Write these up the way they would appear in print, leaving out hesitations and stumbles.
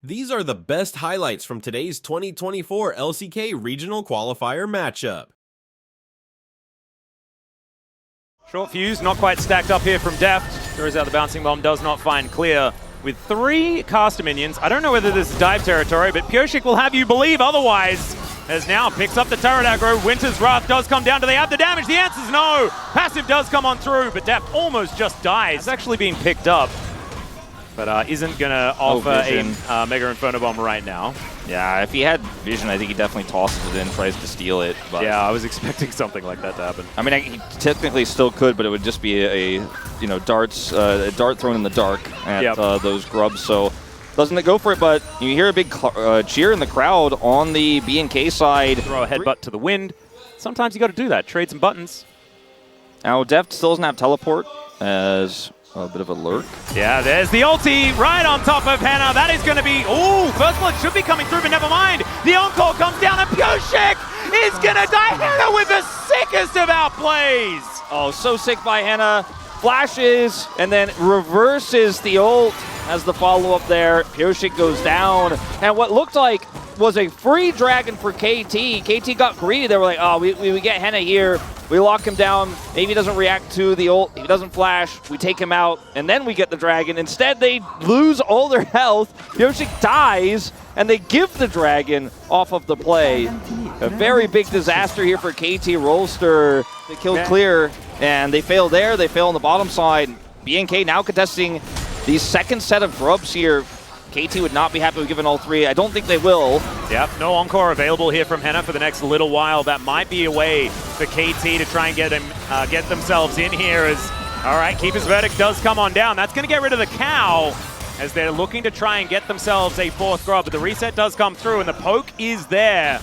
These are the best highlights from today's 2024 LCK Regional Qualifier matchup. Short fuse, not quite stacked up here from Deft. Throws out the bouncing bomb, does not find clear. With 3 caster minions, I don't know whether this is dive territory, but FearX will have you believe otherwise. As now picks up the turret aggro, Winter's Wrath does come down. Do they have the damage? The answer's no! Passive does come on through, but Deft almost just dies. It's actually being picked up, but isn't gonna offer a Mega Inferno Bomb right now. Yeah, if he had vision, I think he definitely tosses it in, tries to steal it. But yeah, I was expecting something like that to happen. I mean, he technically still could, but it would just be a dart thrown in the dark at those grubs. So doesn't it go for it? But you hear a big cheer in the crowd on the BNK side. Throw a headbutt to the wind. Sometimes you got to do that. Trade some buttons. Now Deft still doesn't have teleport as a bit of a lurk. Yeah, there's the ulti right on top of Hannah. That is going to be, ooh, first blood should be coming through, but never mind. The encore comes down and FearX is going to die. Hannah with the sickest of outplays. Oh, so sick by Hannah. Flashes and then reverses the ult as the follow-up there. FearX goes down. And what looked like was a free dragon for KT. KT got greedy. They were like, oh, we get Hannah here. We lock him down. Maybe he doesn't react to the ult. He doesn't flash. We take him out, and then we get the dragon. Instead, they lose all their health. FearX dies, and they give the dragon off of the play. A very big disaster here for KT Rolster. They killed clear, and they fail there. They fail on the bottom side. BNK now contesting the second set of grubs here. KT would not be happy with giving all 3. I don't think they will. Yep, no encore available here from Hannah for the next little while. That might be a way for KT to try and get themselves in here as, all right, Keeper's Verdict does come on down. That's going to get rid of the cow as they're looking to try and get themselves a 4th grub, but the reset does come through and the poke is there.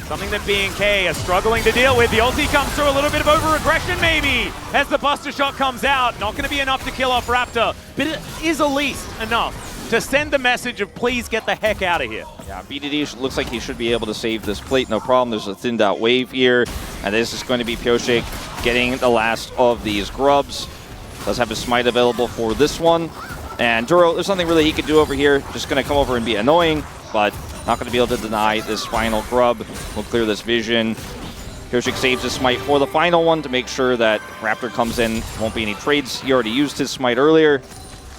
Something that BNK are struggling to deal with. The ulti comes through, a little bit of over-aggression maybe, as the Buster Shot comes out. Not going to be enough to kill off Raptor, but it is at least enough to send the message of please get the heck out of here. Yeah, BDD looks like he should be able to save this plate, no problem. There's a thinned out wave here, and this is going to be FearX getting the last of these grubs. Does have his smite available for this one. And Duro, there's nothing really he can do over here. Just going to come over and be annoying, but not going to be able to deny this final grub. We'll clear this vision. FearX saves his smite for the final one to make sure that Raptor comes in. Won't be any trades. He already used his smite earlier.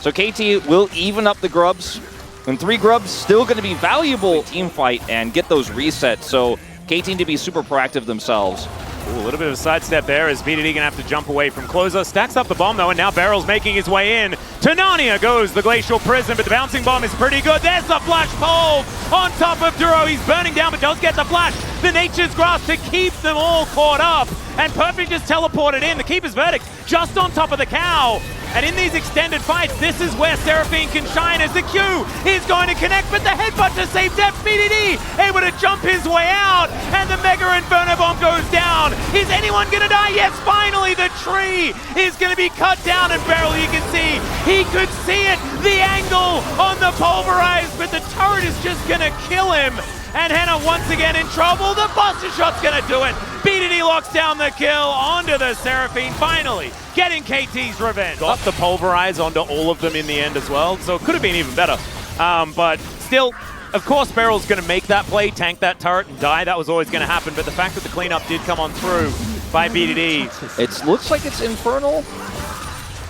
So KT will even up the grubs. And 3 grubs still going to be valuable team fight and get those resets. So KT need to be super proactive themselves. Ooh, a little bit of a sidestep there as BDD going to have to jump away from Closer. Stacks up the bomb though, and now Barrel's making his way in. To Narnia goes the Glacial Prison, but the bouncing bomb is pretty good. There's the flash pole on top of Duro. He's burning down, but does get the flash. The Nature's Grasp to keep them all caught up. And Perfect just teleported in. The Keeper's Verdict just on top of the cow. And in these extended fights, this is where Seraphine can shine as the Q is going to connect, but the headbutt to save Deft. BDD able to jump his way out, and the Mega Inferno Bomb goes down. Is anyone going to die? Yes, finally the tree is going to be cut down, and Beryl, you can see, he could see it, the angle on the pulverized, but the turret is just going to kill him. And Hannah once again in trouble. The Buster Shot's going to do it. BDD locks down the kill onto the Seraphine, finally getting KT's revenge. Got the pulverize onto all of them in the end as well, so it could have been even better. But still, of course, Beryl's going to make that play, tank that turret, and die. That was always going to happen, but the fact that the cleanup did come on through by BDD. It looks like it's Infernal.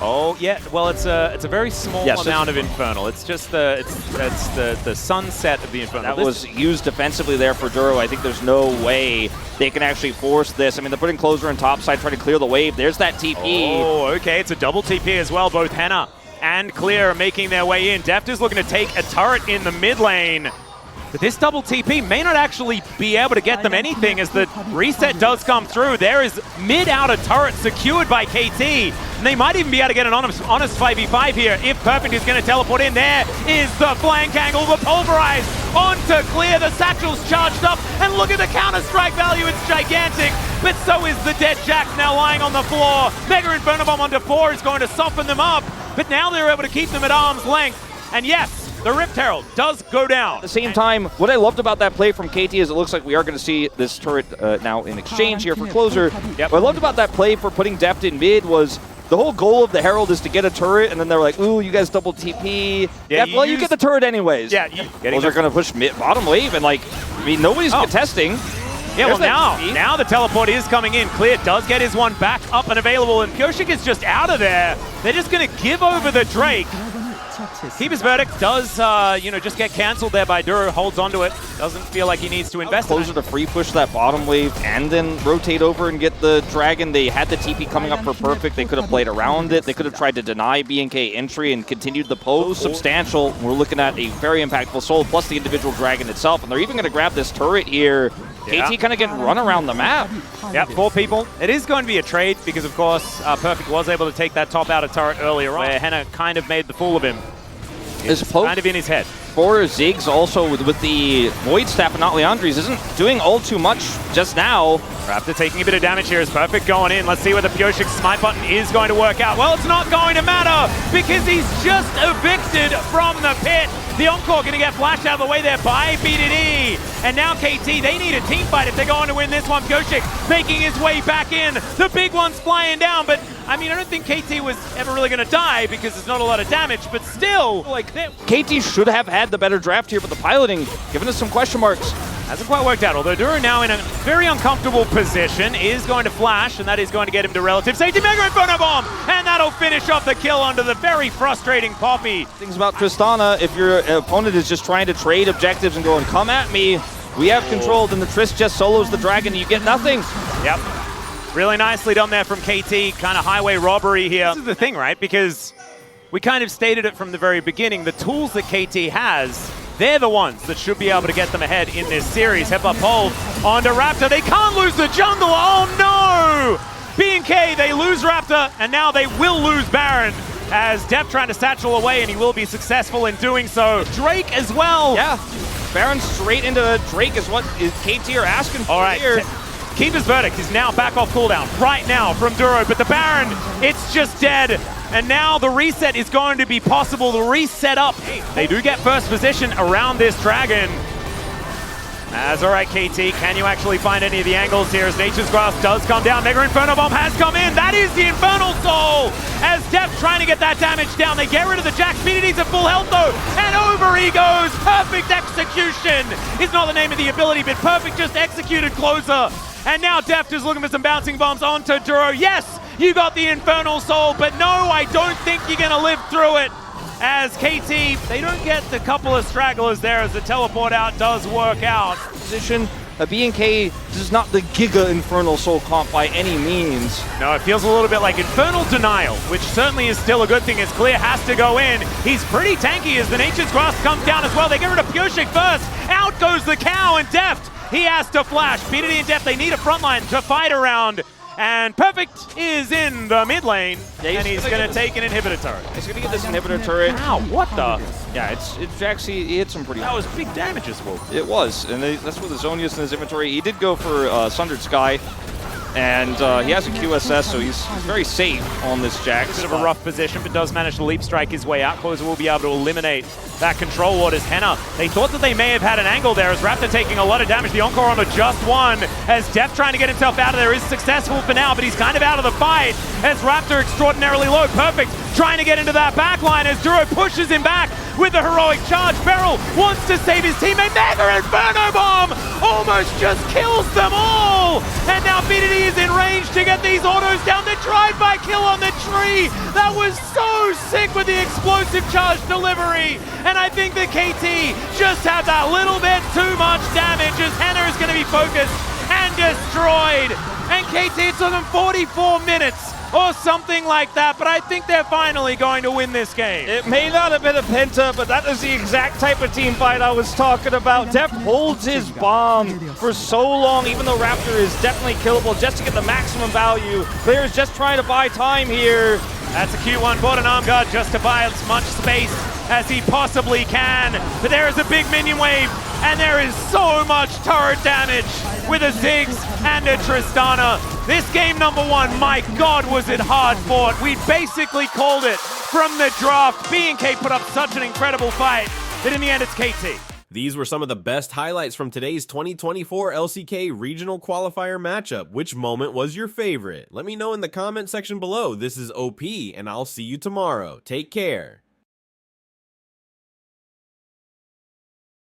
Oh yeah, well it's a very small amount of Infernal. It's just the sunset of the Infernal. That was used defensively there for Duro. I think there's no way they can actually force this. I mean, they're putting Closer on top side, trying to clear the wave. There's that TP. Oh, okay, it's a double TP as well. Both Hannah and Clear are making their way in. Deft is looking to take a turret in the mid lane. But this double TP may not actually be able to get them anything as the reset does come through. There is mid-outer turret secured by KT. And they might even be able to get an honest 5v5 here if Perfect is going to teleport in. There is the flank angle, the pulverized onto Clear. The satchel's charged up. And look at the counter-strike value. It's gigantic. But so is the dead Jax now lying on the floor. Mega Inferno Bomb onto 4 is going to soften them up. But now they're able to keep them at arm's length. And yes, the Rift Herald does go down. At the same time, what I loved about that play from KT is it looks like we are going to see this turret now in exchange here for Closer. What I loved about that play for putting Deft in mid was the whole goal of the Herald is to get a turret, and then they're like, ooh, you guys double TP. Yeah, Well, you get the turret anyways. Yeah, those are going to push bottom wave, and like, I mean, nobody's contesting. Yeah, well now the teleport is coming in. Clear does get his one back up and available, and Pyoshik is just out of there. They're just going to give over the Drake. Keeper's Verdict does, just get cancelled there by Duro, holds onto it. Doesn't feel like he needs to invest in it. Closer to free push that bottom wave and then rotate over and get the Dragon. They had the TP coming up for Perfect. They could have played around it. They could have tried to deny BNK entry and continued the poke. Substantial. We're looking at a very impactful soul plus the individual Dragon itself. And they're even going to grab this turret here. Yeah. KT kind of getting run around the map. Yep, 4 people. It is going to be a trade because, of course, Perfect was able to take that top out of turret earlier on, where Henna kind of made the fool of him. It's kind of in his head. For Ziggs also with the Void Staff and not Leandri's isn't doing all too much just now. Raptor taking a bit of damage here as Perfect going in. Let's see whether Pyoshik's smite button is going to work out. Well, it's not going to matter because he's just evicted from the pit. The Encore going to get flashed out of the way there by BDD. And now KT, they need a team fight if they're going to win this one. Pyoshik making his way back in. The big one's flying down, but I mean, I don't think KT was ever really going to die because there's not a lot of damage, but still, like, KT should have had the better draft here, but the piloting giving us some question marks. Hasn't quite worked out, although Duro now in a very uncomfortable position is going to flash, and that is going to get him to relative safety. Mega Inferno Bomb, and that'll finish off the kill onto the very frustrating Poppy. Things about Tristana, if your opponent is just trying to trade objectives and going, come at me, we have control, then the Trist just solos the Dragon and you get nothing. Yep. Really nicely done there from KT, kind of highway robbery here. This is the thing, right? Because we kind of stated it from the very beginning, the tools that KT has, they're the ones that should be able to get them ahead in this series. Hep up hold onto Raptor. They can't lose the jungle. Oh no! BNK, they lose Raptor, and now they will lose Baron. As Def trying to satchel away, and he will be successful in doing so. Drake as well. Yeah, Baron straight into Drake is what KT are asking for. All right. Here. Keeper's Verdict is now back off cooldown right now from Duro, but the Baron, it's just dead. And now the reset is going to be possible to reset up. They do get first position around this Dragon. As all right, KT, can you actually find any of the angles here as Nature's Grasp does come down? Mega Inferno Bomb has come in. That is the Infernal Soul. As Def trying to get that damage down. They get rid of the Jax. BDD's at full health though. And over he goes. Perfect execution is not the name of the ability, but Perfect just executed closer. And now Deft is looking for some bouncing bombs onto Duro. Yes, you got the Infernal Soul, but no, I don't think you're going to live through it. As KT, they don't get the couple of stragglers there as the teleport out does work out. Position, BNK is not the Giga Infernal Soul comp by any means. No, it feels a little bit like Infernal Denial, which certainly is still a good thing as Clear has to go in. He's pretty tanky as the Nature's Grasp comes down as well. They get rid of Pyoshik first. Out goes the cow and Deft. He has to flash. BDD and Deft, they need a front line to fight around. And Perfect is in the mid lane, and he's going to take an inhibitor turret. He's going to get this inhibitor turret. Ow, what the? Yeah, it's actually, he hit some pretty That was big damage as well. It was, and that's with the Zonius in his inventory. He did go for Sundered Sky, and he has a QSS, so he's very safe on this Jax. Bit of a rough position, but does manage to leap strike his way out. Closer will be able to eliminate that control ward as Henna. They thought that they may have had an angle there as Raptor taking a lot of damage. The Encore on the just one as Def trying to get himself out of there is successful for now, but he's kind of out of the fight as Raptor extraordinarily low. Perfect trying to get into that back line as Duro pushes him back with the heroic charge. Beryl wants to save his teammate. Mega Inferno Bomb almost just kills them all. And now BDD is in range to get these autos down. The drive-by kill on the tree. That was so sick with the explosive charge delivery. And I think that KT just had that little bit too much damage as Henna is going to be focused and destroyed. And KT, it took them 44 minutes or something like that, but I think they're finally going to win this game. It may not have been a Penta, but that is the exact type of team fight I was talking about. Def holds his bomb for so long, even though Raptor is definitely killable just to get the maximum value. Players just trying to buy time here. That's a cute one, bought an arm guard just to buy as much space as he possibly can. But there is a big minion wave, and there is so much turret damage with a Ziggs and a Tristana. This game number one, my God, was it hard fought. We basically called it from the draft. BNK put up such an incredible fight that in the end it's KT. These were some of the best highlights from today's 2024 LCK Regional Qualifier matchup. Which moment was your favorite? Let me know in the comment section below. This is OP, and I'll see you tomorrow. Take care.